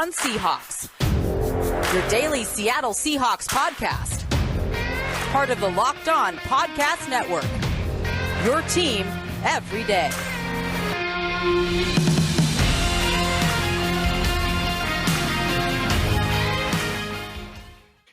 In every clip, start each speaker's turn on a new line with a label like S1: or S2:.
S1: On Seahawks, your daily Seattle Seahawks podcast. Part of the Locked On Podcast Network, your team every day.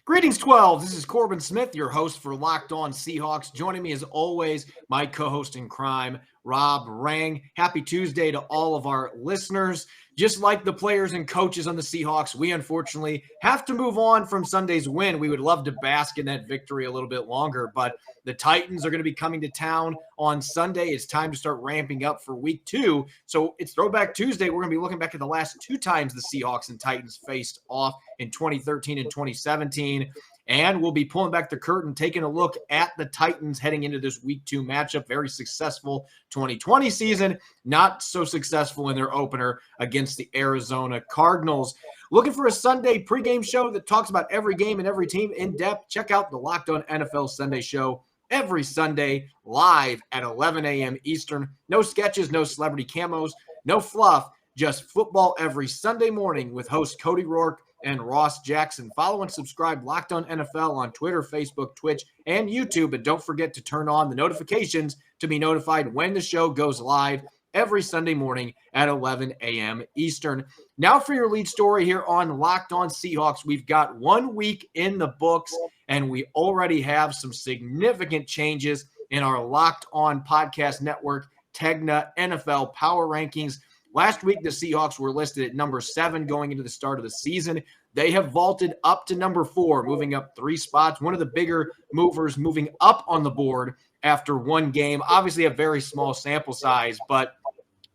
S2: Greetings, 12. This is Corbin Smith, your host for Locked On Seahawks. Joining me as always, my co-host in crime, Rob Rang. Happy Tuesday to all of our listeners. Just like the players and coaches on the Seahawks, we unfortunately have to move on from Sunday's win. We would love to bask in that victory a little bit longer, but the Titans are going to be coming to town on Sunday. It's time to start ramping up for week 2. So it's Throwback Tuesday. We're going to be looking back at the last 2 times the Seahawks and Titans faced off in 2013 and 2017. And we'll be pulling back the curtain, taking a look at the Titans heading into this week 2 matchup. Very successful 2020 season, not so successful in their opener against the Arizona Cardinals. Looking for a Sunday pregame show that talks about every game and every team in depth? Check out the Locked On NFL Sunday show every Sunday live at 11 a.m. Eastern. No sketches, no celebrity camos, no fluff, just football every Sunday morning with host Cody Rourke and Ross Jackson. Follow and subscribe Locked On NFL on Twitter, Facebook, Twitch, and YouTube. And don't forget to turn on the notifications to be notified when the show goes live every Sunday morning at 11 a.m. Eastern. Now for your lead story here on Locked On Seahawks. We've got 1 week in the books, and we already have some significant changes in our Locked On Podcast Network Tegna NFL Power Rankings. Last week, the Seahawks were listed at number 7 going into the start of the season. They have vaulted up to number 4, moving up 3 spots. One of the bigger movers moving up on the board after 1 game. Obviously, a very small sample size, but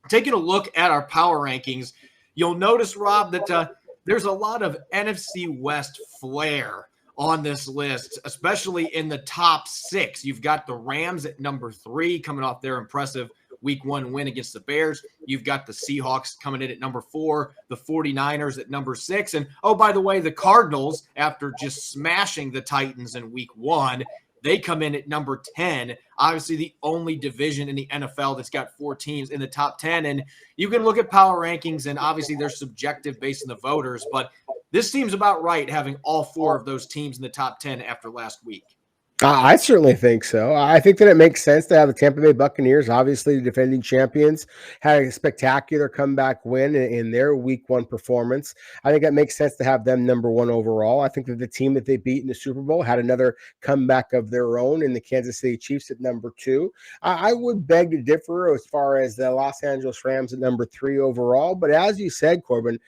S2: taking a look at our power rankings, you'll notice, Rob, that there's a lot of NFC West flair on this list, especially in the top 6. You've got the Rams at number 3, coming off their impressive Week 1 win against the Bears. You've got the Seahawks coming in at number 4, the 49ers at number 6. And, oh, by the way, the Cardinals, after just smashing the Titans in Week 1, they come in at number 10. Obviously, the only division in the NFL that's got 4 teams in the top 10. And you can look at power rankings, and obviously they're subjective based on the voters. But this seems about right, having all 4 of those teams in the top 10 after last week.
S3: I certainly think so. I think that it makes sense to have the Tampa Bay Buccaneers, obviously the defending champions, had a spectacular comeback win in their Week 1 performance. I think that makes sense to have them number 1 overall. I think that the team that they beat in the Super Bowl had another comeback of their own in the Kansas City Chiefs at number 2. I would beg to differ as far as the Los Angeles Rams at number 3 overall. But as you said, Corbin,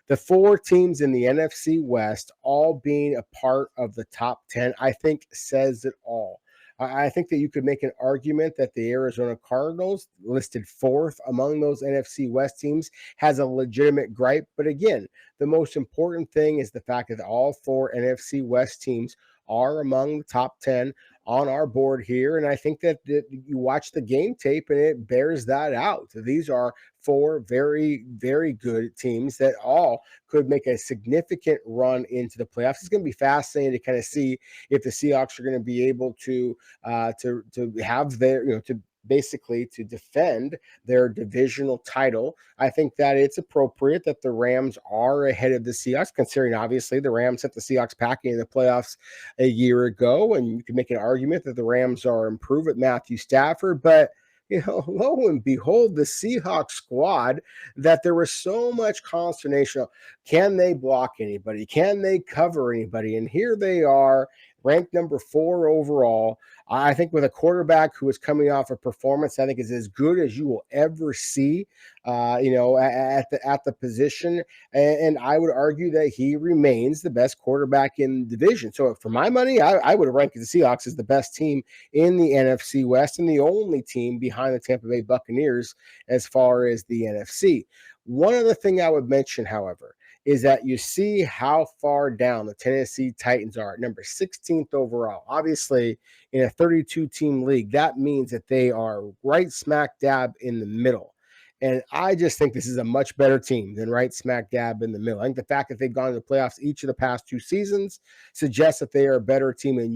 S3: the 4 teams in the NFC West all being a part of the top 10, I think says it all. I think that you could make an argument that the Arizona Cardinals, listed 4th among those NFC West teams, has a legitimate gripe. But again, the most important thing is the fact that all 4 NFC West teams are among the top 10 on our board here. And I think that you watch the game tape and it bears that out. These are 4 very, very good teams that all could make a significant run into the playoffs. It's going to be fascinating to kind of see if the Seahawks are going to be able to have their, to basically to defend their divisional title. I think that it's appropriate that the Rams are ahead of the Seahawks, considering obviously the Rams sent the Seahawks packing in the playoffs a year ago, and you can make an argument that the Rams are improved at Matthew Stafford, but lo and behold, the Seahawks squad, that there was so much consternation. Can they block anybody? Can they cover anybody? And here they are, ranked number 4 overall. I think with a quarterback who is coming off a performance I think is as good as you will ever see, at the position. And I would argue that he remains the best quarterback in the division. So for my money, I would rank the Seahawks as the best team in the NFC West and the only team behind the Tampa Bay Buccaneers as far as the NFC. One other thing I would mention, however, is that you see how far down the Tennessee Titans are at number 16th overall. Obviously, in a 32-team league, that means that they are right smack dab in the middle. And I just think this is a much better team than right smack dab in the middle. I think the fact that they've gone to the playoffs each of the past 2 seasons suggests that they are a better team, and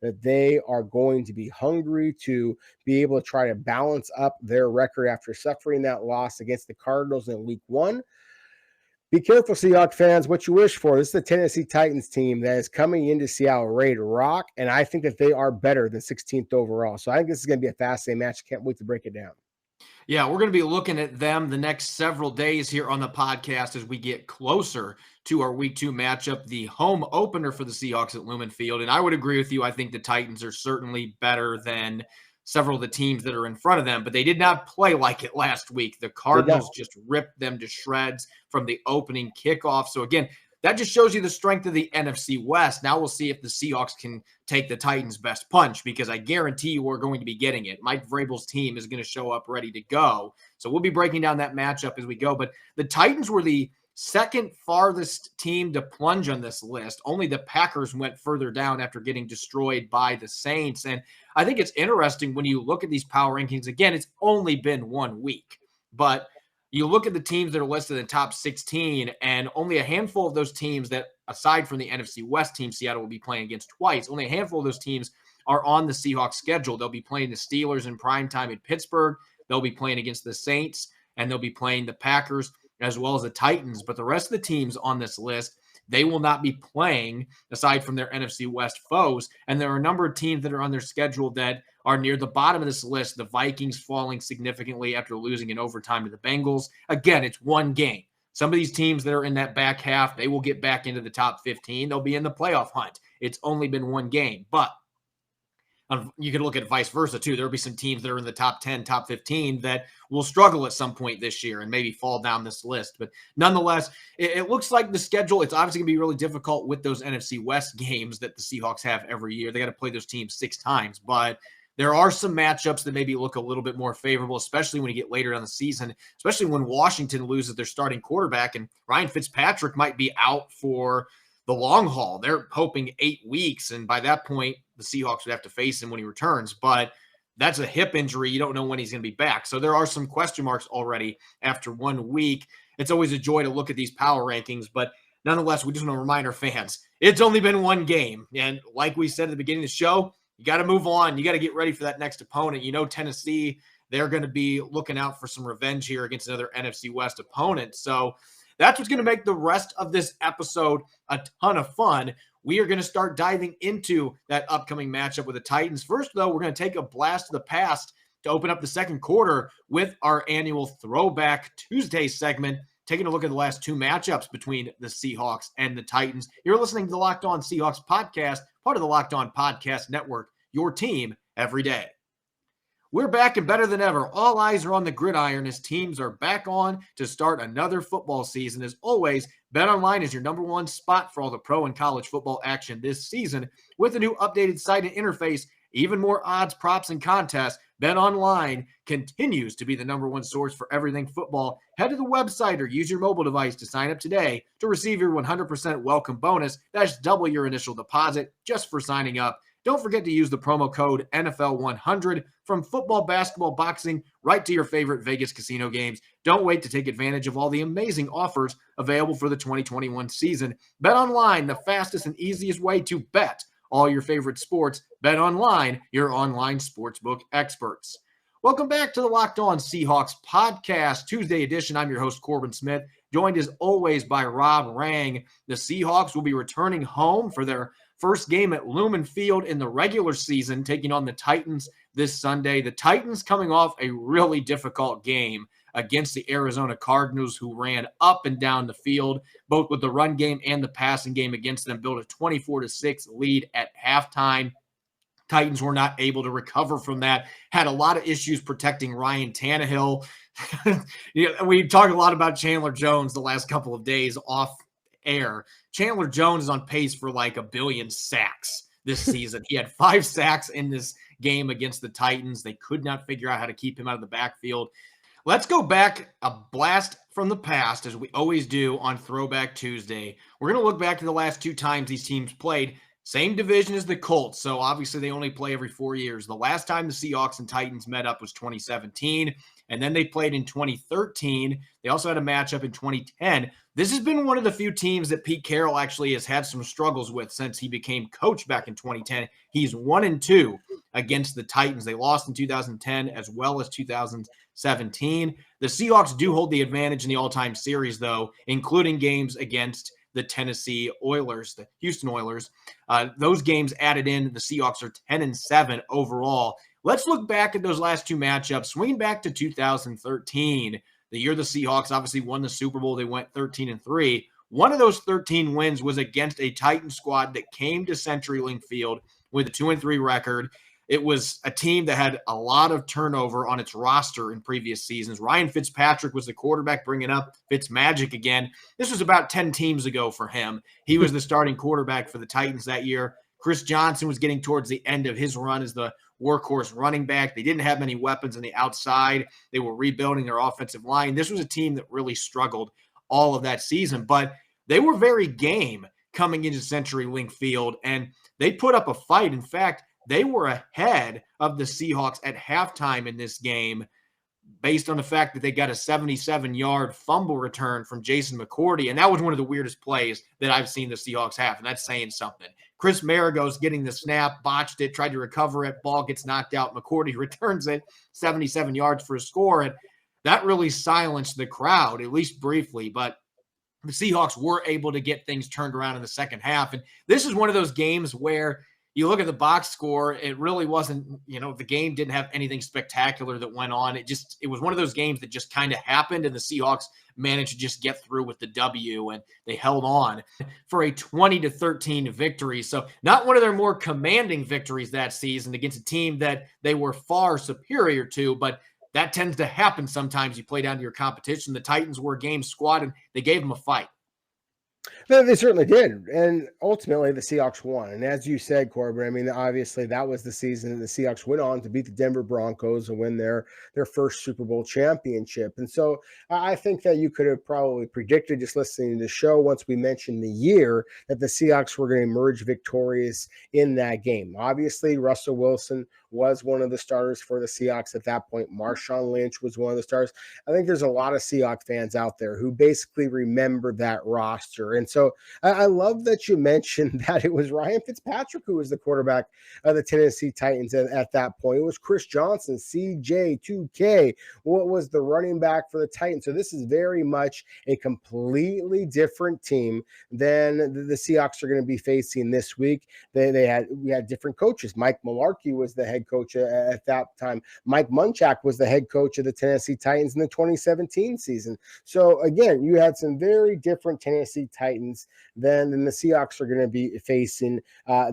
S3: that they are going to be hungry to be able to try to balance up their record after suffering that loss against the Cardinals in Week 1. Be careful, Seahawks fans, what you wish for. This is the Tennessee Titans team that is coming into Seattle ready to rock, and I think that they are better than 16th overall. So I think this is going to be a fascinating match. Can't wait to break it down.
S2: Yeah, we're going to be looking at them the next several days here on the podcast as we get closer to our Week 2 matchup, the home opener for the Seahawks at Lumen Field. And I would agree with you. I think the Titans are certainly better than several of the teams that are in front of them, but they did not play like it last week. The Cardinals just ripped them to shreds from the opening kickoff. So again, that just shows you the strength of the NFC West. Now we'll see if the Seahawks can take the Titans' best punch, because I guarantee you we're going to be getting it. Mike Vrabel's team is going to show up ready to go. So we'll be breaking down that matchup as we go. But the Titans were the second farthest team to plunge on this list. Only the Packers went further down after getting destroyed by the Saints. And I think it's interesting when you look at these power rankings. Again, it's only been 1 week, but you look at the teams that are listed in the top 16, and only a handful of those teams that, aside from the NFC West team Seattle will be playing against twice, only a handful of those teams are on the Seahawks schedule. They'll be playing the Steelers in primetime in Pittsburgh. They'll be playing against the Saints, and they'll be playing the Packers as well as the Titans. But the rest of the teams on this list, they will not be playing aside from their NFC West foes. And there are a number of teams that are on their schedule that are near the bottom of this list. The Vikings falling significantly after losing in overtime to the Bengals. Again, it's 1 game. Some of these teams that are in that back half, they will get back into the top 15. They'll be in the playoff hunt. It's only been 1 game. But you can look at vice versa, too. There'll be some teams that are in the top 10, top 15 that will struggle at some point this year and maybe fall down this list. But nonetheless, it looks like the schedule, it's obviously going to be really difficult with those NFC West games that the Seahawks have every year. They got to play those teams 6 times. But there are some matchups that maybe look a little bit more favorable, especially when you get later in the season, especially when Washington loses their starting quarterback and Ryan Fitzpatrick might be out for the long haul. They're hoping 8 weeks, and by that point, the Seahawks would have to face him when he returns. But that's a hip injury. You don't know when he's going to be back. So there are some question marks already after 1 week. It's always a joy to look at these power rankings, but nonetheless, we just want to remind our fans, it's only been 1 game. And like we said at the beginning of the show, you got to move on. You got to get ready for that next opponent. You know, Tennessee, they're going to be looking out for some revenge here against another NFC West opponent. So that's what's going to make the rest of this episode a ton of fun. We are going to start diving into that upcoming matchup with the Titans. First, though, we're going to take a blast to the past to open up the second quarter with our annual Throwback Tuesday segment, taking a look at the last 2 matchups between the Seahawks and the Titans. You're listening to the Locked On Seahawks podcast, part of the Locked On Podcast Network, your team every day. We're back and better than ever. All eyes are on the gridiron as teams are back on to start another football season. As always, BetOnline is your #1 spot for all the pro and college football action this season. With a new updated site and interface, even more odds, props, and contests, BetOnline continues to be the #1 source for everything football. Head to the website or use your mobile device to sign up today to receive your 100% welcome bonus. That's double your initial deposit just for signing up. Don't forget to use the promo code NFL100 from football, basketball, boxing, right to your favorite Vegas casino games. Don't wait to take advantage of all the amazing offers available for the 2021 season. BetOnline, the fastest and easiest way to bet all your favorite sports. BetOnline, your online sportsbook experts. Welcome back to the Locked On Seahawks podcast, Tuesday edition. I'm your host, Corbin Smith, joined as always by Rob Rang. The Seahawks will be returning home for their first game at Lumen Field in the regular season, taking on the Titans this Sunday. The Titans coming off a really difficult game against the Arizona Cardinals, who ran up and down the field, both with the run game and the passing game against them, built a 24-6 lead at halftime. Titans were not able to recover from that, had a lot of issues protecting Ryan Tannehill. We talked a lot about Chandler Jones the last couple of days off air. Chandler Jones is on pace for like 1 billion sacks this season. He had 5 sacks in this game against the Titans. They could not figure out how to keep him out of the backfield. Let's go back a blast from the past, as we always do on Throwback Tuesday. We're going to look back to the last 2 times these teams played. Same division as the Colts, so obviously they only play every 4 years. The last time the Seahawks and Titans met up was 2017, and then they played in 2013. They also had a matchup in 2010. This has been one of the few teams that Pete Carroll actually has had some struggles with since he became coach back in 2010. He's 1-2 against the Titans. They lost in 2010 as well as 2017. The Seahawks do hold the advantage in the all-time series, though, including games against the Tennessee Oilers, the Houston Oilers. Those games added in, the Seahawks are 10-7 overall. Let's look back at those last two matchups. Swing back to 2013, the year the Seahawks obviously won the Super Bowl. They went 13-3. One of those 13 wins was against a Titan squad that came to CenturyLink Field with a 2-3 record. It was a team that had a lot of turnover on its roster in previous seasons. Ryan Fitzpatrick was the quarterback, bringing up Fitzmagic again. This was about 10 teams ago for him. He was the starting quarterback for the Titans that year. Chris Johnson was getting towards the end of his run as the workhorse running back. They didn't have many weapons on the outside. They were rebuilding their offensive line. This was a team that really struggled all of that season, but they were very game coming into CenturyLink Field, and they put up a fight. In fact, they were ahead of the Seahawks at halftime in this game based on the fact that they got a 77-yard fumble return from Jason McCourty, and that was one of the weirdest plays that I've seen the Seahawks have, and that's saying something. Chris Marigo's getting the snap, botched it, tried to recover it, ball gets knocked out, McCourty returns it, 77 yards for a score, and that really silenced the crowd, at least briefly, but the Seahawks were able to get things turned around in the second half, and this is one of those games where you look at the box score, it really wasn't, the game didn't have anything spectacular that went on. It was one of those games that just kind of happened, and the Seahawks managed to just get through with the W, and they held on for a 20-13 victory. So not one of their more commanding victories that season against a team that they were far superior to, but that tends to happen sometimes. You play down to your competition. The Titans were a game squad, and they gave them a fight.
S3: They certainly did. And ultimately, the Seahawks won. And as you said, Corbin, I mean, obviously, that was the season that the Seahawks went on to beat the Denver Broncos and win their first Super Bowl championship. And so I think that you could have probably predicted, just listening to the show, once we mentioned the year, that the Seahawks were going to emerge victorious in that game. Obviously, Russell Wilson was one of the starters for the Seahawks at that point. Marshawn Lynch was one of the stars. I think there's a lot of Seahawks fans out there who basically remember that roster. And so I love that you mentioned that it was Ryan Fitzpatrick who was the quarterback of the Tennessee Titans at that point. It was Chris Johnson, CJ2K, what was the running back for the Titans. So this is very much a completely different team than the Seahawks are going to be facing this week. We had different coaches. Mike Mularkey was the head coach at that time. Mike Munchak was the head coach of the Tennessee Titans in the 2017 season. So again, you had some very different Tennessee Titans than the Seahawks are going to be facing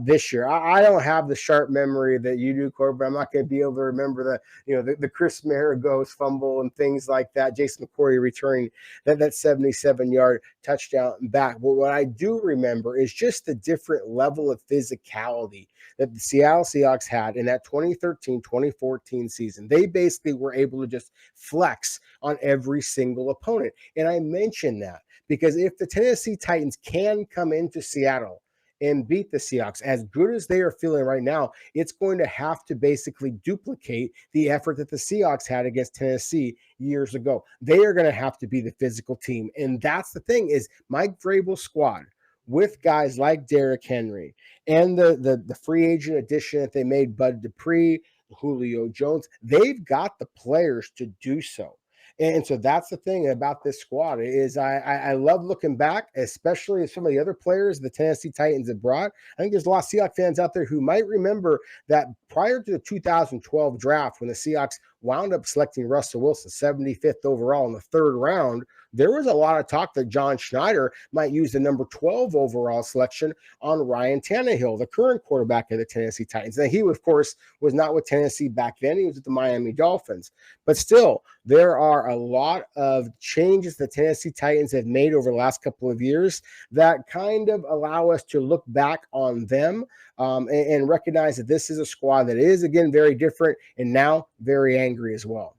S3: this year. I don't have the sharp memory that you do, Corbin. I'm not going to be able to remember the Chris Marigo's fumble and things like that. Jason McCourty returning that 77-yard touchdown back. But what I do remember is just the different level of physicality that the Seattle Seahawks had in that 2013-2014 season. They basically were able to just flex on every single opponent. And I mention that because if the Tennessee Titans can come into Seattle and beat the Seahawks, as good as they are feeling right now, it's going to have to basically duplicate the effort that the Seahawks had against Tennessee years ago. They are going to have to be the physical team. And that's the thing, is Mike Vrabel's squad, with guys like Derrick Henry and the free agent addition that they made, Bud Dupree, Julio Jones, they've got the players to do so. And so that's the thing about this squad is I love looking back, especially some of the other players the Tennessee Titans have brought. I think there's a lot of Seahawks fans out there who might remember that prior to the 2012 draft, when the Seahawks wound up selecting Russell Wilson, 75th overall in the third round, there was a lot of talk that John Schneider might use the number 12 overall selection on Ryan Tannehill, the current quarterback of the Tennessee Titans. And he, of course, was not with Tennessee back then. He was with the Miami Dolphins. But still, there are a lot of changes the Tennessee Titans have made over the last couple of years that kind of allow us to look back on them and recognize that this is a squad that is, again, very different and now very angry as well.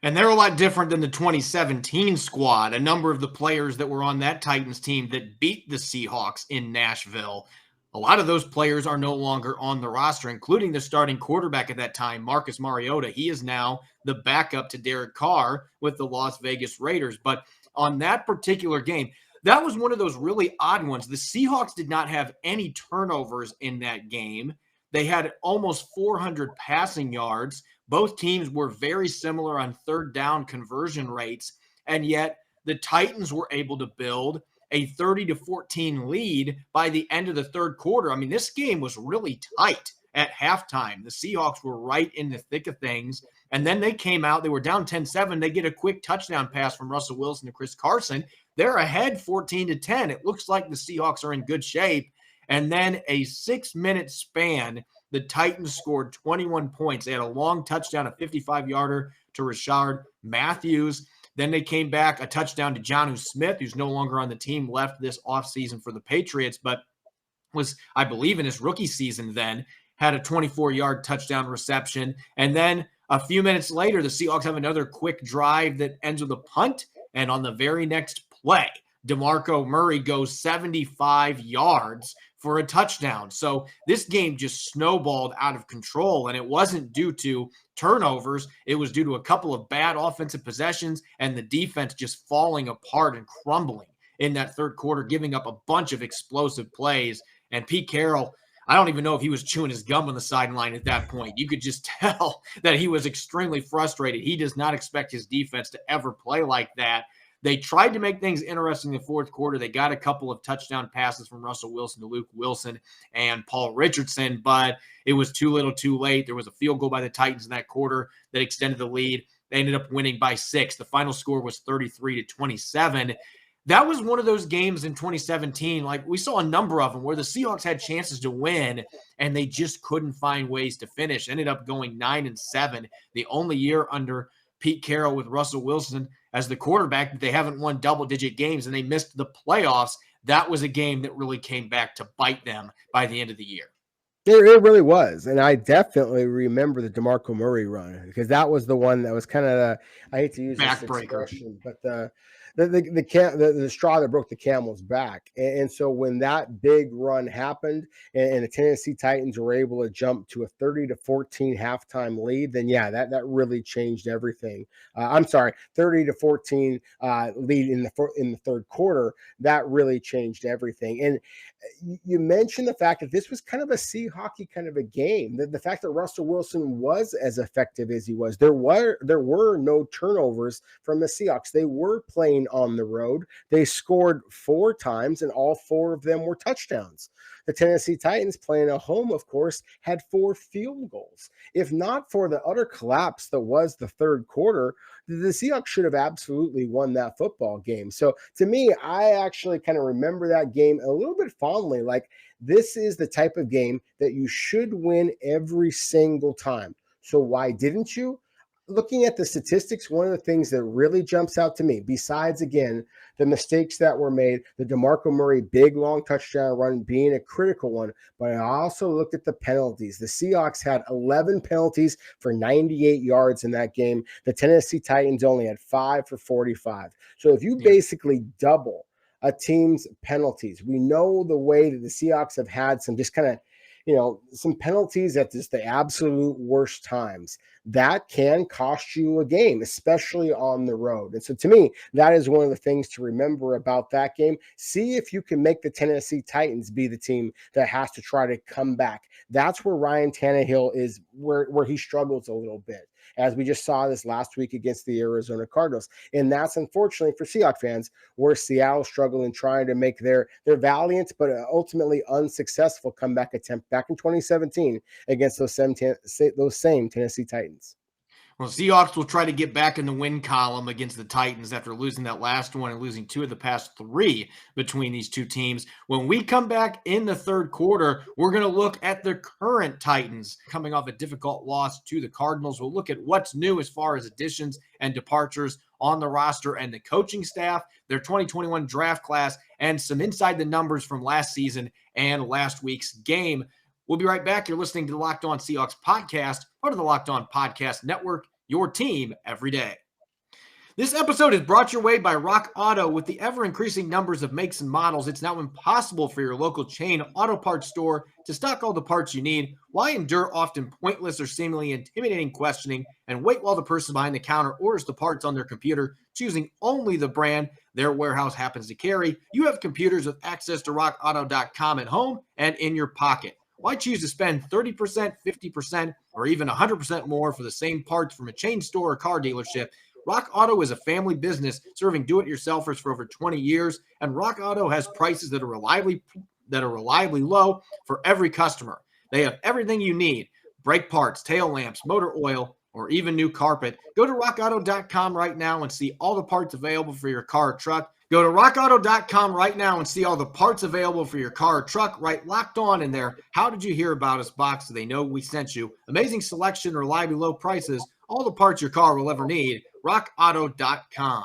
S2: And they're a lot different than the 2017 squad. A number of the players that were on that Titans team that beat the Seahawks in Nashville, A lot of those players are no longer on the roster, including the starting quarterback at that time, Marcus Mariota. He is now the backup to Derek Carr with the Las Vegas Raiders. But on that particular game, that was one of those really odd ones. The Seahawks did not have any turnovers in that game. They had almost 400 passing yards. Both teams were very similar on third down conversion rates, and yet the Titans were able to build a 30-14 lead by the end of the third quarter. I mean, this game was really tight at halftime. The Seahawks were right in the thick of things, and then they came out. They were down 10-7. They get a quick touchdown pass from Russell Wilson to Chris Carson. They're ahead 14-10. It looks like the Seahawks are in good shape. And then a 6-minute span, the Titans scored 21 points. They had a long touchdown, a 55-yarder to Rashard Matthews. Then they came back, a touchdown to Jonnu Smith, who's no longer on the team, left this offseason for the Patriots, but was, I believe, in his rookie season then, had a 24-yard touchdown reception. And then a few minutes later, the Seahawks have another quick drive that ends with a punt. And on the very next play, DeMarco Murray goes 75 yards for a touchdown. So this game just snowballed out of control, and it wasn't due to turnovers. It was due to a couple of bad offensive possessions and the defense just falling apart and crumbling in that third quarter, giving up a bunch of explosive plays. And Pete Carroll, I don't even know if he was chewing his gum on the sideline at that point. You could just tell that he was extremely frustrated. He does not expect his defense to ever play like that. They tried to make things interesting in the fourth quarter. They got a couple of touchdown passes from Russell Wilson to Luke Wilson and Paul Richardson, but it was too little too late. There was a field goal by the Titans in that quarter that extended the lead. They ended up winning by 6. The final score was 33-27. That was one of those games in 2017. Like, we saw a number of them where the Seahawks had chances to win and they just couldn't find ways to finish. Ended up going 9-7. The only year under Pete Carroll with Russell Wilson as the quarterback that they haven't won double-digit games, and they missed the playoffs. That was a game that really came back to bite them by the end of the year.
S3: It really was. And I definitely remember the DeMarco Murray run, because that was the one that was kind of, I hate to use this expression, but the straw that broke the camel's back. And so when that big run happened and the Tennessee Titans were able to jump to a 30-14 halftime lead, then yeah, that really changed everything. 30-14 lead in the third quarter, that really changed everything. And you mentioned the fact that this was kind of a Seahawks kind of a game. The fact that Russell Wilson was as effective as he was, there were no turnovers from the Seahawks. They were playing on the road. They scored 4 times, and all 4 of them were touchdowns. The Tennessee Titans, playing at home, of course, had 4 field goals. If not for the utter collapse that was the third quarter, the Seahawks should have absolutely won that football game. So to me, I actually kind of remember that game a little bit fondly. Like, this is the type of game that you should win every single time. So why didn't you? Looking at the statistics, one of the things that really jumps out to me, besides, again, the mistakes that were made, the DeMarco Murray big, long touchdown run being a critical one, but I also looked at the penalties. The Seahawks had 11 penalties for 98 yards in that game. The Tennessee Titans only had 5 for 45. So if you basically double a team's penalties, we know the way that the Seahawks have had some just kind of, some penalties at just the absolute worst times. That can cost you a game, especially on the road. And so to me, that is one of the things to remember about that game. See if you can make the Tennessee Titans be the team that has to try to come back. That's where Ryan Tannehill is, where he struggles a little bit, as we just saw this last week against the Arizona Cardinals. And that's, unfortunately, for Seahawks fans, where Seattle struggled in trying to make their valiant but ultimately unsuccessful comeback attempt back in 2017 against those same Tennessee Titans.
S2: Well, Seahawks will try to get back in the win column against the Titans after losing that last one and losing 2 of the past 3 between these two teams. When we come back in the third quarter, we're going to look at the current Titans coming off a difficult loss to the Cardinals. We'll look at what's new as far as additions and departures on the roster and the coaching staff, their 2021 draft class, and some inside the numbers from last season and last week's game. We'll be right back. You're listening to the Locked On Seahawks podcast, part of the Locked On Podcast Network, your team every day. This episode is brought your way by Rock Auto. With the ever-increasing numbers of makes and models, it's now impossible for your local chain auto parts store to stock all the parts you need. Why endure often pointless or seemingly intimidating questioning and wait while the person behind the counter orders the parts on their computer, choosing only the brand their warehouse happens to carry? You have computers with access to rockauto.com at home and in your pocket. Why choose to spend 30%, 50%, or even 100% more for the same parts from a chain store or car dealership? Rock Auto is a family business serving do-it-yourselfers for over 20 years, and Rock Auto has prices that are reliably low for every customer. They have everything you need: brake parts, tail lamps, motor oil, or even new carpet. Go to rockauto.com right now and see all the parts available for your car or truck. Go to rockauto.com right now and see all the parts available for your car or truck. Right, Locked On in there. How did you hear about us box so they know we sent you? Amazing selection, reliably low prices, all the parts your car will ever need. rockauto.com.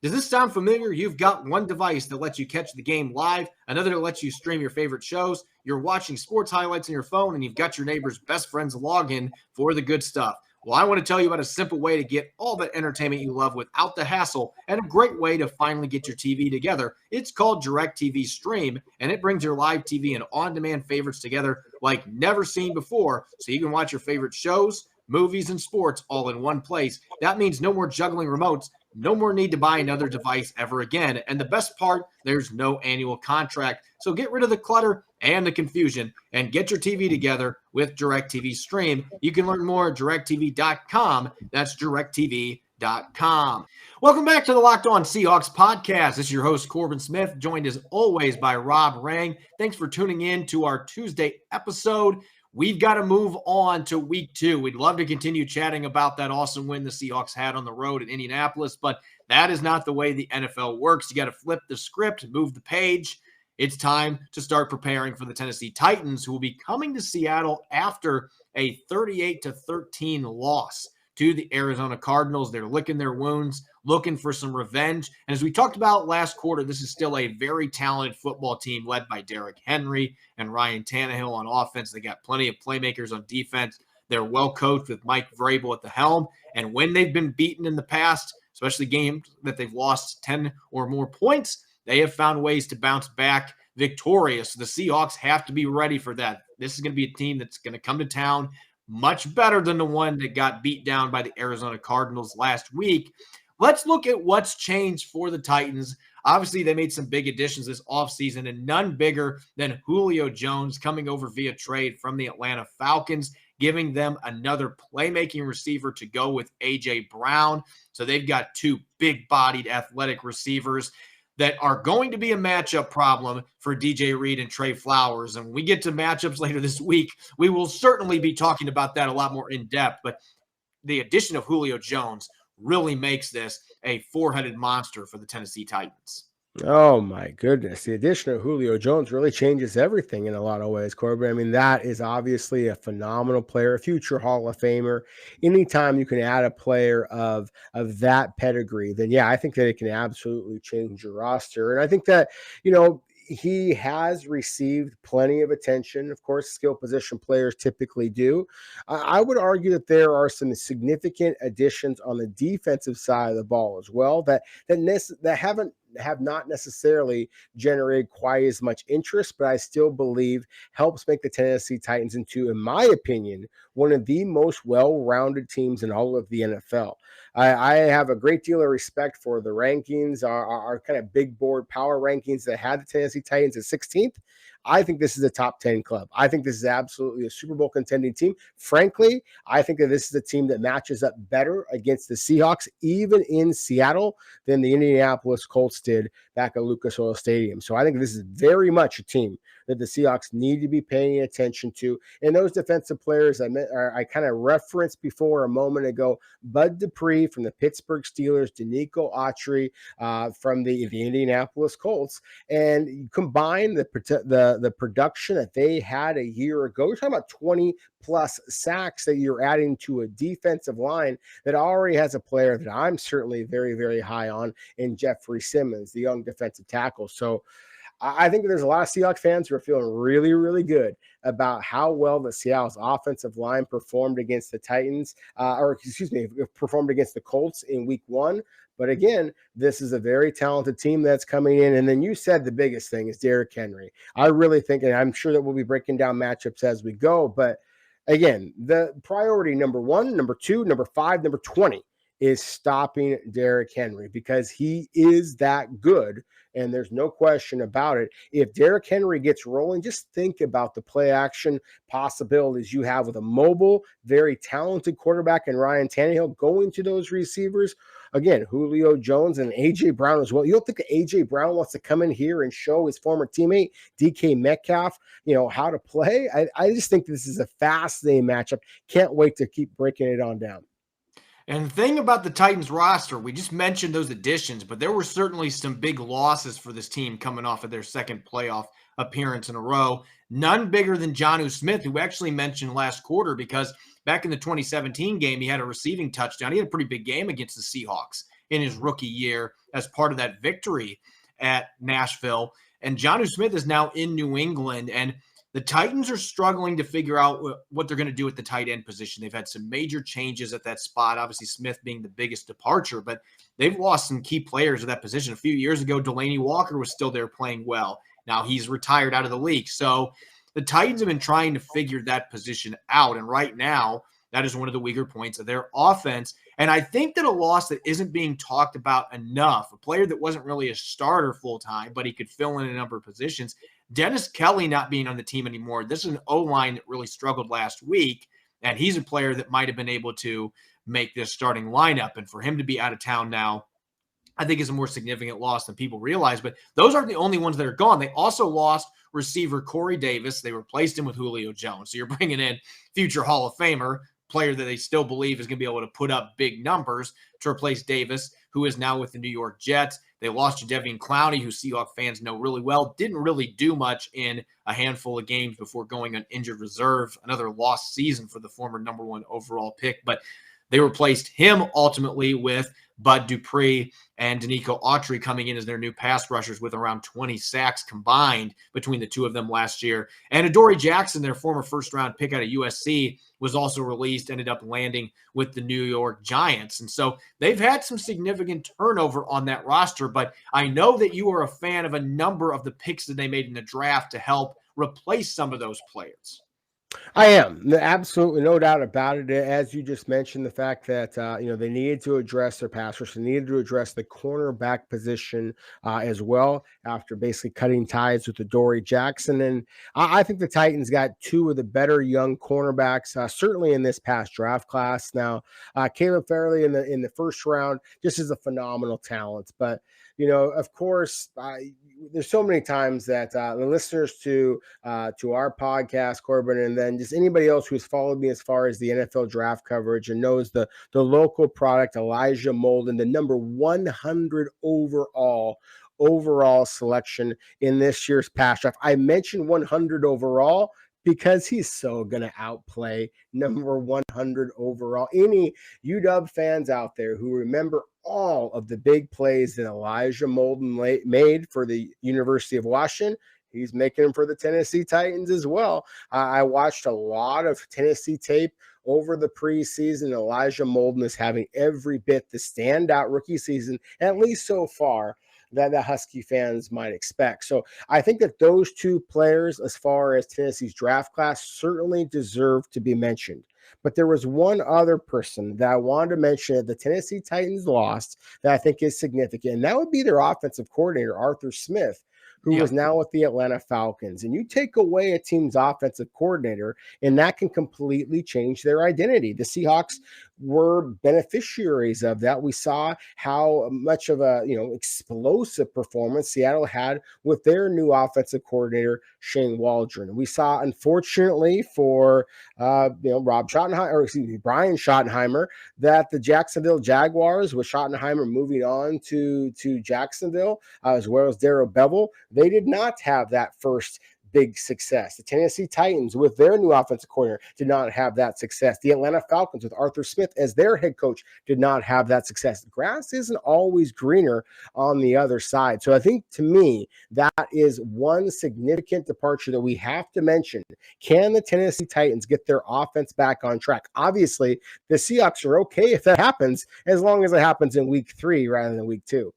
S2: Does this sound familiar? You've got one device that lets you catch the game live, another that lets you stream your favorite shows. You're watching sports highlights on your phone, and you've got your neighbor's best friend's login for the good stuff. Well, I want to tell you about a simple way to get all that entertainment you love without the hassle, and a great way to finally get your TV together. It's called DirectTV Stream, and it brings your live TV and on-demand favorites together like never seen before, so you can watch your favorite shows, movies, and sports all in one place. That means no more juggling remotes, no more need to buy another device ever again. And the best part, there's no annual contract. So get rid of the clutter and the confusion and get your TV together with DirectTV Stream. You can learn more at directtv.com. That's directtv.com. Welcome back to the Locked On Seahawks podcast. This is your host, Corbin Smith, joined as always by Rob Rang. Thanks for tuning in to our Tuesday episode. We've got to move on to week 2. We'd love to continue chatting about that awesome win the Seahawks had on the road in Indianapolis, but that is not the way the NFL works. You got to flip the script, move the page. It's time to start preparing for the Tennessee Titans, who will be coming to Seattle after a 38-13 loss to the Arizona Cardinals. They're licking their wounds, looking for some revenge. And as we talked about last quarter, this is still a very talented football team led by Derrick Henry and Ryan Tannehill on offense. They got plenty of playmakers on defense. They're well coached with Mike Vrabel at the helm. And when they've been beaten in the past, especially games that they've lost 10 or more points, they have found ways to bounce back victorious. The Seahawks have to be ready for that. This is going to be a team that's going to come to town much better than the one that got beat down by the Arizona Cardinals last week. Let's look at what's changed for the Titans. Obviously, they made some big additions this offseason, and none bigger than Julio Jones coming over via trade from the Atlanta Falcons, giving them another playmaking receiver to go with A.J. Brown. So they've got two big-bodied athletic receivers that are going to be a matchup problem for DJ Reed and Trey Flowers. And when we get to matchups later this week, we will certainly be talking about that a lot more in depth. But the addition of Julio Jones really makes this a four-headed monster for the Tennessee Titans.
S3: Oh my goodness. The addition of Julio Jones really changes everything in a lot of ways, Corbin. I mean, that is obviously a phenomenal player, a future Hall of Famer. Anytime you can add a player of that pedigree, then yeah, I think that it can absolutely change your roster. And I think that, he has received plenty of attention. Of course, skill position players typically do. I would argue that there are some significant additions on the defensive side of the ball as well that have not necessarily generated quite as much interest, but I still believe helps make the Tennessee Titans into, in my opinion, one of the most well-rounded teams in all of the NFL. I have a great deal of respect for the rankings, our kind of big board power rankings that had the Tennessee Titans at 16th. I think this is a top 10 club. I think this is absolutely a Super Bowl contending team. Frankly, I think that this is a team that matches up better against the Seahawks, even in Seattle, than the Indianapolis Colts did back at Lucas Oil Stadium. So I think this is very much a team that the Seahawks need to be paying attention to. And those defensive players I kind of referenced before a moment ago, Bud Dupree from the Pittsburgh Steelers, Danico Autry from the Indianapolis Colts, and combine the production that they had a year ago. You're talking about 20 plus sacks that you're adding to a defensive line that already has a player that I'm certainly very, very high on in Jeffrey Simmons, the young defensive tackle. So I think there's a lot of Seahawks fans who are feeling really, really good about how well the Seattle's offensive line performed against the Titans, performed against the Colts in week 1. But again, this is a very talented team that's coming in. And then you said the biggest thing is Derrick Henry. I really think, and I'm sure that we'll be breaking down matchups as we go, but again, the priority number 1, number 2, number 5, number 20 is stopping Derrick Henry because he is that good. And there's no question about it. If Derrick Henry gets rolling, just think about the play action possibilities you have with a mobile, very talented quarterback and Ryan Tannehill going to those receivers. Again, Julio Jones and A.J. Brown as well. You don't think that A.J. Brown wants to come in here and show his former teammate, DK Metcalf, how to play? I just think this is a fascinating matchup. Can't wait to keep breaking it on down.
S2: And the thing about the Titans roster, we just mentioned those additions, but there were certainly some big losses for this team coming off of their second playoff appearance in a row. None bigger than Jonnu Smith, who actually mentioned last quarter because back in the 2017 game, he had a receiving touchdown. He had a pretty big game against the Seahawks in his rookie year as part of that victory at Nashville. And Jonnu Smith is now in New England, and the Titans are struggling to figure out what they're going to do at the tight end position. They've had some major changes at that spot, obviously Smith being the biggest departure, but they've lost some key players at that position. A few years ago, Delaney Walker was still there playing well. Now he's retired out of the league. So the Titans have been trying to figure that position out, and right now that is one of the weaker points of their offense. And I think that a loss that isn't being talked about enough, a player that wasn't really a starter full-time, but he could fill in a number of positions, Dennis Kelly not being on the team anymore. This is an O-line that really struggled last week, and he's a player that might have been able to make this starting lineup. And for him to be out of town now, I think is a more significant loss than people realize. But those aren't the only ones that are gone. They also lost receiver Corey Davis. They replaced him with Julio Jones. So you're bringing in future Hall of Famer, player that they still believe is going to be able to put up big numbers to replace Davis, who is now with the New York Jets. They lost Jadeveon Clowney, who Seahawks fans know really well. Didn't really do much in a handful of games before going on injured reserve. Another lost season for the former number 1 overall pick. But they replaced him ultimately with Bud Dupree and Danico Autry coming in as their new pass rushers with around 20 sacks combined between the two of them last year. And Adoree Jackson, their former first-round pick out of USC, was also released, ended up landing with the New York Giants. And so they've had some significant turnover on that roster, but I know that you are a fan of a number of the picks that they made in the draft to help replace some of those players.
S3: I am. Absolutely no doubt about it. As you just mentioned, the fact that, they needed to address their pass rush. They needed to address the cornerback position as well after basically cutting ties with Adoree Jackson. And I think the Titans got 2 of the better young cornerbacks, certainly in this past draft class. Now, Caleb Farley in the first round just is a phenomenal talent. But, of course, there's so many times that the listeners to our podcast, Corbin, and then just anybody else who's followed me as far as the NFL draft coverage and knows the local product, Elijah Molden, the number 100 overall selection in this year's pass draft. I mentioned 100 overall because he's so going to outplay number 100 overall. Any UW fans out there who remember all of the big plays that Elijah Molden made for the University of Washington, he's making them for the Tennessee Titans as well. I watched a lot of Tennessee tape over the preseason. Elijah Molden is having every bit the standout rookie season, at least so far, that the Husky fans might expect. So I think that those 2 players, as far as Tennessee's draft class, certainly deserve to be mentioned. But there was one other person that I wanted to mention that the Tennessee Titans lost that I think is significant, and that would be their offensive coordinator, Arthur Smith, who is now with the Atlanta Falcons. And you take away a team's offensive coordinator, and that can completely change their identity. The Seahawks were beneficiaries of that. We saw how much of a explosive performance Seattle had with their new offensive coordinator, Shane Waldron. We saw, unfortunately for Brian Schottenheimer, that the Jacksonville Jaguars, with Schottenheimer moving on to Jacksonville, as well as Darrell Bevel, they did not have that first big success. The Tennessee Titans with their new offensive coordinator did not have that success. The Atlanta Falcons with Arthur Smith as their head coach did not have that success. The grass isn't always greener on the other side. So I think, to me, that is one significant departure that we have to mention. Can the Tennessee Titans get their offense back on track? Obviously, the Seahawks are okay if that happens, as long as it happens in week 3 rather than week 2.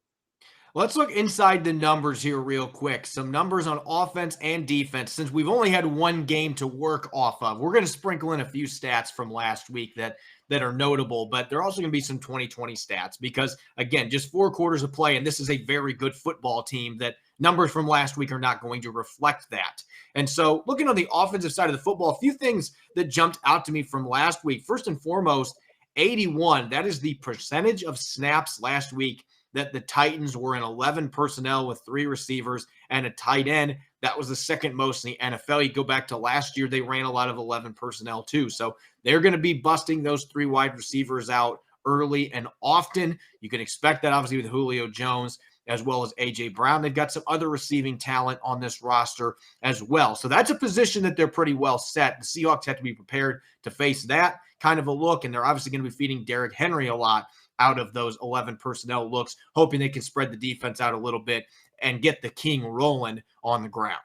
S2: Let's look inside the numbers here real quick. Some numbers on offense and defense. Since we've only had one game to work off of, we're going to sprinkle in a few stats from last week that are notable, but there are also going to be some 2020 stats because, again, just 4 quarters of play, and this is a very good football team that numbers from last week are not going to reflect that. And so looking on the offensive side of the football, a few things that jumped out to me from last week. First and foremost, 81. That is the percentage of snaps last week that the Titans were in 11 personnel with 3 receivers and a tight end. That was the second most in the NFL. You go back to last year, they ran a lot of 11 personnel too. So they're going to be busting those 3 wide receivers out early and often. You can expect that obviously with Julio Jones as well as A.J. Brown. They've got some other receiving talent on this roster as well. So that's a position that they're pretty well set. The Seahawks have to be prepared to face that kind of a look, and they're obviously going to be feeding Derrick Henry a lot out of those 11 personnel looks, hoping they can spread the defense out a little bit and get the king rolling on the ground.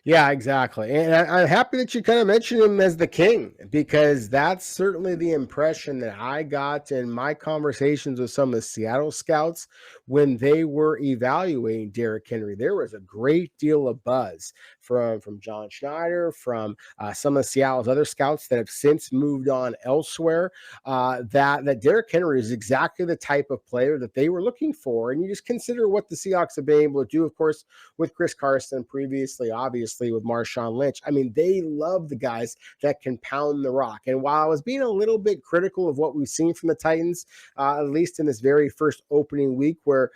S3: Yeah, exactly. And I'm happy that you kind of mentioned him as the king, because that's certainly the impression that I got in my conversations with some of the Seattle scouts when they were evaluating Derrick Henry. There was a great deal of buzz from John Schneider, from some of Seattle's other scouts that have since moved on elsewhere, that Derrick Henry is exactly the type of player that they were looking for. And you just consider what the Seahawks have been able to do, of course, with Chris Carson previously, obviously with Marshawn Lynch. I mean, they love the guys that can pound the rock. And while I was being a little bit critical of what we've seen from the Titans, at least in this very first opening week, where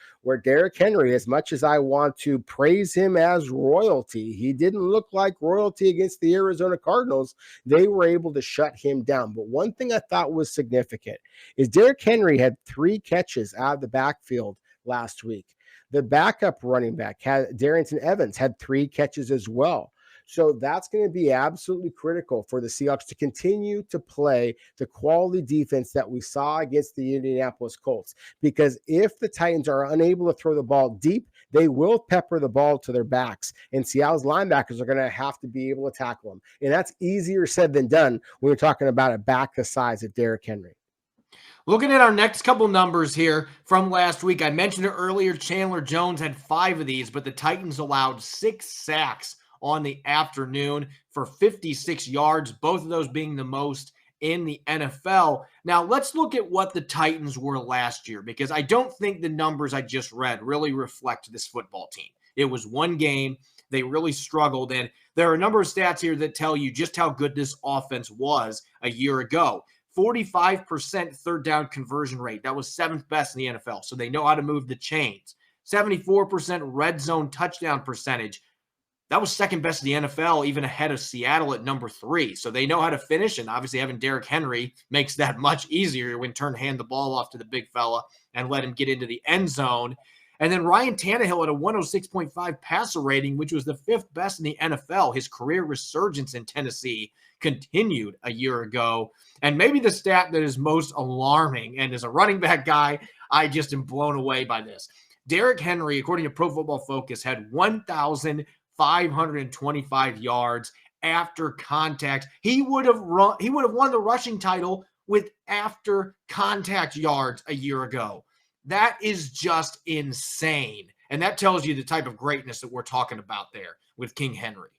S3: Derrick Henry, as much as I want to praise him as royalty, he didn't look like royalty against the Arizona Cardinals. They were able to shut him down. But one thing I thought was significant is Derrick Henry had 3 catches out of the backfield last week. The backup running back, Darrington Evans, had 3 catches as well. So that's going to be absolutely critical for the Seahawks to continue to play the quality defense that we saw against the Indianapolis Colts. Because if the Titans are unable to throw the ball deep, they will pepper the ball to their backs. And Seattle's linebackers are going to have to be able to tackle them. And that's easier said than done when you're talking about a back the size of Derrick Henry.
S2: Looking at our next couple numbers here from last week, I mentioned it earlier, Chandler Jones had 5 of these, but the Titans allowed 6 sacks on the afternoon for 56 yards, both of those being the most in the NFL. Now, let's look at what the Titans were last year, because I don't think the numbers I just read really reflect this football team. It was one game. They really struggled, and there are a number of stats here that tell you just how good this offense was a year ago. 45% third down conversion rate. That was 7th best in the NFL. So they know how to move the chains. 74% red zone touchdown percentage. That was 2nd best in the NFL, even ahead of Seattle at number 3. So they know how to finish, and obviously having Derrick Henry makes that much easier when hand the ball off to the big fella and let him get into the end zone. And then Ryan Tannehill at a 106.5 passer rating, which was the 5th best in the NFL. His career resurgence in Tennessee continued a year ago. And maybe the stat that is most alarming, and as a running back guy, I just am blown away by this. Derrick Henry, according to Pro Football Focus, had 1,525 yards after contact. He would have won the rushing title with after contact yards a year ago. That is just insane. And that tells you the type of greatness that we're talking about there with King Henry.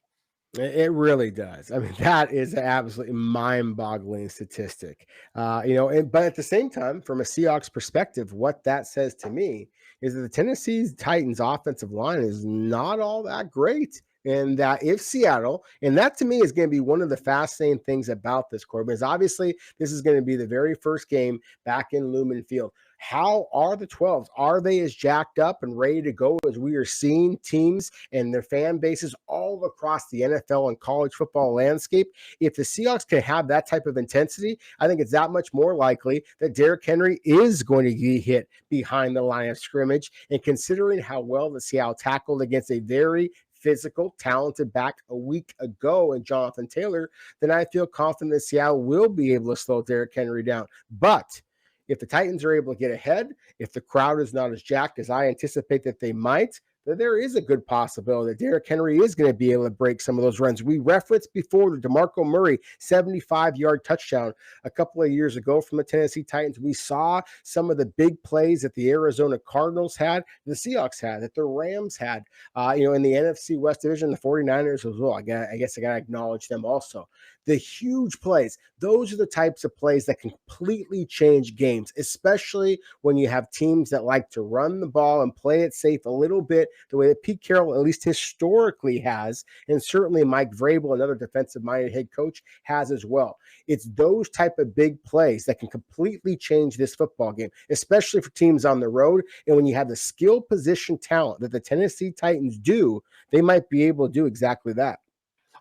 S3: It really does. I mean, that is an absolutely mind-boggling statistic. But at the same time, from a Seahawks perspective, what that says to me is that the Tennessee Titans offensive line is not all that great. And that if Seattle, and that to me is going to be one of the fascinating things about this, Corbin, is obviously this is going to be the very first game back in Lumen Field. How are the 12s? Are they as jacked up and ready to go as we are seeing teams and their fan bases all across the NFL and college football landscape? If the Seahawks can have that type of intensity, I think it's that much more likely that Derrick Henry is going to get hit behind the line of scrimmage. And considering how well the Seattle tackled against a very physical, talented back a week ago in Jonathan Taylor, then I feel confident that Seattle will be able to slow Derrick Henry down. But if the Titans are able to get ahead, if the crowd is not as jacked as I anticipate that they might, then there is a good possibility that Derrick Henry is going to be able to break some of those runs. We referenced before the DeMarco Murray 75-yard touchdown a couple of years ago from the Tennessee Titans. We saw some of the big plays that the Arizona Cardinals had, the Seahawks had, that the Rams had, in the NFC West division, the 49ers as well. I guess I got to acknowledge them also. The huge plays, those are the types of plays that can completely change games, especially when you have teams that like to run the ball and play it safe a little bit, the way that Pete Carroll, at least historically, has, and certainly Mike Vrabel, another defensive-minded head coach, has as well. It's those type of big plays that can completely change this football game, especially for teams on the road. And when you have the skill position talent that the Tennessee Titans do, they might be able to do exactly that.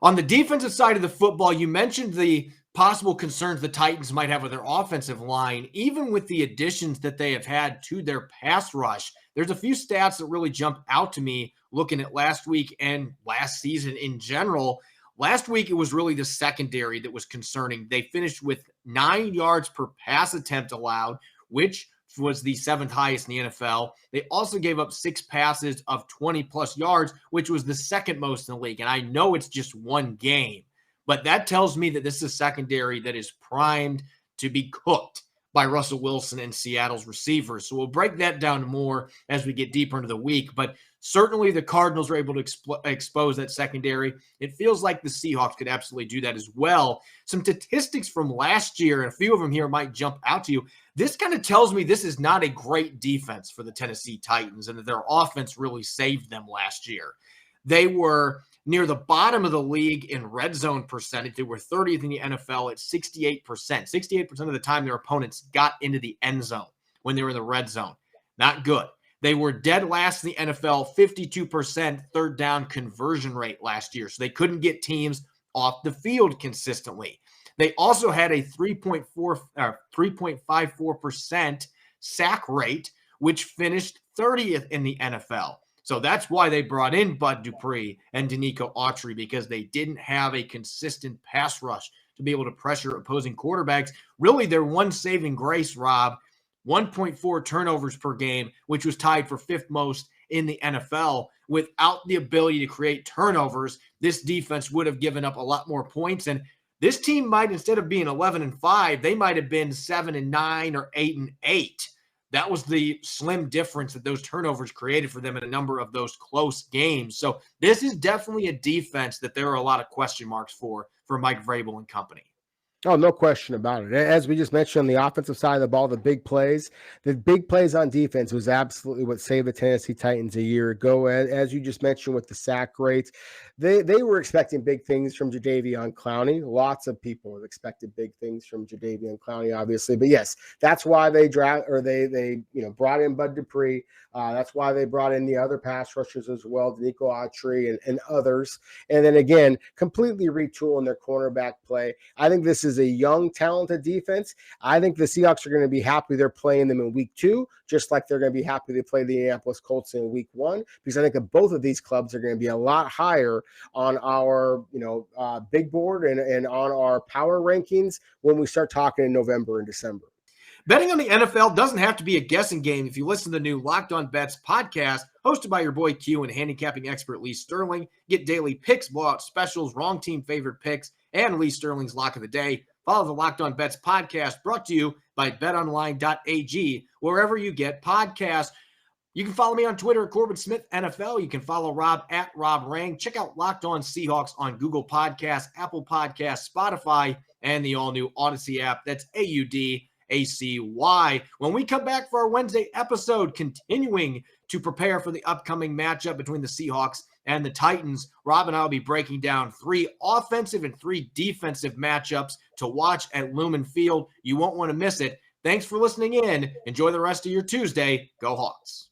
S2: On the defensive side of the football, you mentioned the possible concerns the Titans might have with their offensive line. Even with the additions that they have had to their pass rush, there's a few stats that really jump out to me looking at last week and last season in general. Last week, it was really the secondary that was concerning. They finished with 9 yards per pass attempt allowed, which was the 7th highest in the NFL. They also gave up 6 passes of 20-plus yards, which was the 2nd most in the league. And I know it's just one game, but that tells me that this is a secondary that is primed to be cooked by Russell Wilson and Seattle's receivers. So we'll break that down more as we get deeper into the week. But certainly the Cardinals are able to expose that secondary. It feels like the Seahawks could absolutely do that as well. Some statistics from last year, and a few of them here might jump out to you. This kind of tells me this is not a great defense for the Tennessee Titans and that their offense really saved them last year. They were near the bottom of the league in red zone percentage. They were 30th in the NFL at 68%. 68% of the time their opponents got into the end zone when they were in the red zone. Not good. They were dead last in the NFL, 52% third down conversion rate last year. So they couldn't get teams off the field consistently. They also had a 3.54% sack rate, which finished 30th in the NFL. So that's why they brought in Bud Dupree and Danico Autry, because they didn't have a consistent pass rush to be able to pressure opposing quarterbacks. Really, their one saving grace, Rob, 1.4 turnovers per game, which was tied for 5th most in the NFL. Without the ability to create turnovers, this defense would have given up a lot more points. And this team might, instead of being 11-5, they might have been 7-9 or 8-8. That was the slim difference that those turnovers created for them in a number of those close games. So this is definitely a defense that there are a lot of question marks for Mike Vrabel and company.
S3: Oh, no question about it. As we just mentioned on the offensive side of the ball, the big plays on defense was absolutely what saved the Tennessee Titans a year ago. As you just mentioned with the sack rates, they were expecting big things from Jadeveon Clowney. Lots of people have expected big things from Jadeveon Clowney, obviously. But yes, that's why they brought in Bud Dupree. That's why they brought in the other pass rushers as well, Danico Autry and others. And then again, completely retooling their cornerback play. I think this is a young, talented defense. I think the Seahawks are going to be happy they're playing them in week 2, just like they're going to be happy they play the Indianapolis Colts in week 1, because I think that both of these clubs are going to be a lot higher on our big board and on our power rankings when we start talking in November and December.
S2: Betting on the NFL doesn't have to be a guessing game. If you listen to the new Locked On Bets podcast, hosted by your boy Q and handicapping expert Lee Sterling, get daily picks, blowout specials, wrong team favorite picks, and Lee Sterling's Lock of the Day. Follow the Locked On Bets podcast, brought to you by BetOnline.ag, wherever you get podcasts. You can follow me on Twitter at Corbin Smith NFL. You can follow Rob at Rob Rang. Check out Locked On Seahawks on Google Podcasts, Apple Podcasts, Spotify, and the all-new Odyssey app. That's AUDACY. When we come back for our Wednesday episode, continuing to prepare for the upcoming matchup between the Seahawks and the Titans, Rob and I will be breaking down 3 offensive and 3 defensive matchups to watch at Lumen Field. You won't want to miss it. Thanks for listening in. Enjoy the rest of your Tuesday. Go Hawks.